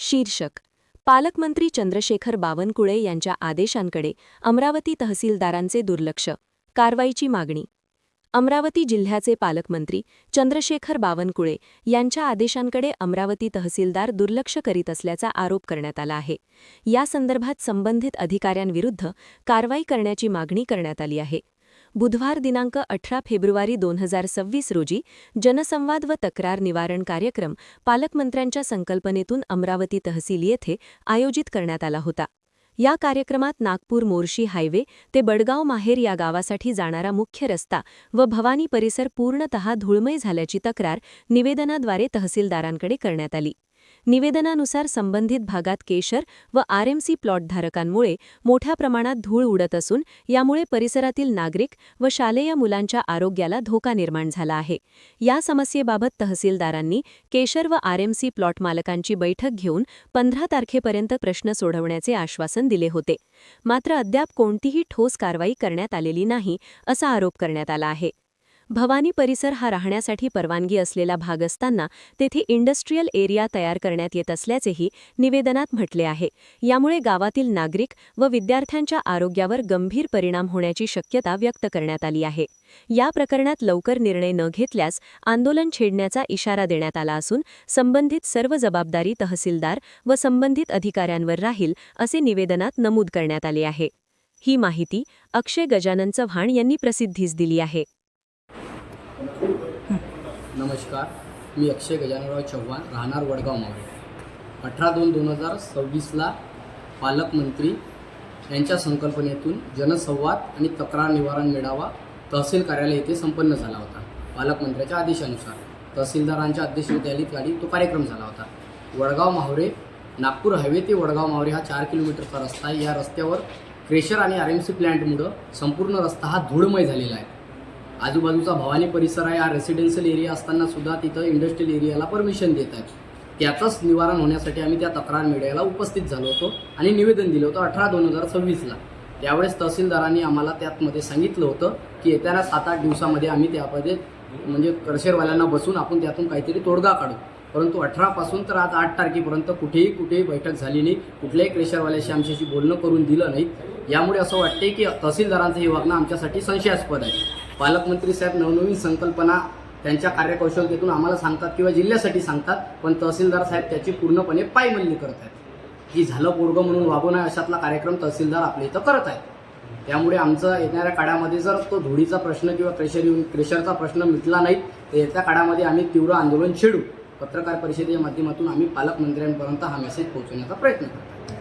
शीर्षक पालकमंत्री चंद्रशेखर बावनकुळे यांच्या आदेशांकडे अमरावती तहसीलदारांचे दुर्लक्ष, कारवाईची मागणी. अमरावती जिल्ह्याचे पालकमंत्री चंद्रशेखर बावनकुळे यांच्या आदेशांकडे अमरावती तहसीलदार दुर्लक्ष करीत असल्याचा आरोप करण्यात आला आहे. या संदर्भात संबंधित अधिकाऱ्यांविरुद्ध कारवाई करण्याची मागणी करण्यात आली आहे. बुधवार दिनांक 18 फेब्रुवारी 2026 रोजी जनसंवाद व तक्रार निवारण कार्यक्रम पालकमंत्र्यांच्या संकल्पनेतून अमरावती तहसील येथे आयोजित करण्यात आला होता. या कार्यक्रमात नागपूर मोर्शी हायवे ते बडगाव माहेर या गावासाठी जाणारा मुख्य रस्ता व भवानी परिसर पूर्णतः धूळमय झाल्याची तक्रार निवेदनाद्वारे तहसीलदारांकडे करण्यात आली. निवेदनानुसार संबंधित भागात केशर व आरएमसी प्लॉटधारकांमुळे मोठ्या प्रमाणात धूळ उडत असून यामुळे परिसरातील नागरिक व शालेय मुलांच्या आरोग्याला धोका निर्माण झाला आहे. या समस्येबाबत तहसीलदारांनी केशर व आरएमसी प्लॉट मालकांची बैठक घेऊन 15 तारखेपर्यंत प्रश्न सोडवण्याचे आश्वासन दिले होते. मात्र अद्याप कोणतीही ठोस कारवाई करण्यात आलेली नाही, असा आरोप करण्यात आला आहे. भवानी परिसर हा राहण्यासाठी परवानगी असलेला भाग असताना तेथे इंडस्ट्रियल एरिया तयार करण्यात येत असल्याचेही निवेदनात म्हटले आहे. यामुळे गावातील नागरिक व विद्यार्थ्यांच्या आरोग्यावर गंभीर परिणाम होण्याची शक्यता व्यक्त करण्यात आली आहे. या प्रकरणात लवकर निर्णय न घेतल्यास आंदोलन छेडण्याचा इशारा देण्यात आला असून संबंधित सर्व जबाबदारी तहसीलदार व संबंधित अधिकाऱ्यांवर राहील, असे निवेदनात नमूद करण्यात आले आहे. ही माहिती अक्षय गजानन चव्हाण यांनी प्रसिद्धीस दिली आहे. नमस्कार, मी अक्षय गजाननराव चव्हाण, राहणार वडगाव मावळे. 18/2/2026 पालकमंत्री यांच्या संकल्पनेतून जनसंवाद आणि तक्रार निवारण मेळावा तहसील कार्यालय येथे संपन्न झाला होता. पालकमंत्र्यांच्या आदेशानुसार तहसीलदारांच्या अध्यक्षतेखाली तो कार्यक्रम झाला होता. वडगाव मावळे नागपूर हायवे ते वडगाव मावळे हा 4 किलोमीटरचा रस्ता आहे. या रस्त्यावर क्रेशर आणि आरएमसी प्लॅन्टमुळं संपूर्ण रस्ता हा धूळमय झालेला आहे. आजूबाजूचा भवानी परिसर आहे. हा रेसिडेन्शियल एरिया असताना सुद्धा तिथं इंडस्ट्रियल एरियाला परमिशन देत आहेत. त्याचंच निवारण होण्यासाठी आम्ही त्या तक्रार मेळाव्याला उपस्थित झालो होतो आणि निवेदन दिलं होतं 18/2/2026. त्यावेळेस तहसीलदारांनी आम्हाला त्यामध्ये सांगितलं होतं की येत्या 7-8 दिवसामध्ये आम्ही त्यामध्ये म्हणजे क्रशरवाल्यांना बसून आपण त्यातून काहीतरी तोडगा काढू. परंतु 18 पासून तर आज 8 तारखेपर्यंत कुठेही बैठक झाली नाही. कुठल्याही क्रशरवाल्याशी आमच्याशी बोलणं करून दिलं नाही. यामुळे असं वाटते की तहसीलदारांचं हे वागणं आमच्यासाठी संशयास्पद आहे. पालकमंत्री साहेब नवनवीन संकल्पना त्यांच्या कार्यकौशल्यतेतून आम्हाला सांगतात किंवा जिल्ह्यासाठी सांगतात, पण तहसीलदार साहेब त्याची पूर्णपणे पायमल्ली करत आहेत. की झालं पोरगं म्हणून वागू नये अशातला कार्यक्रम तहसीलदार आपल्या इथं करत आहेत. त्यामुळे आमचा येणाऱ्या काळामध्ये जर तो धुळीचा प्रश्न किंवा क्रेशरचा प्रश्न मिटला नाही तर येत्या काळामध्ये आम्ही तीव्र आंदोलन छेडू. पत्रकार परिषदेच्या माध्यमातून आम्ही पालकमंत्र्यांपर्यंत हा मेसेज पोहोचवण्याचा प्रयत्न करतो.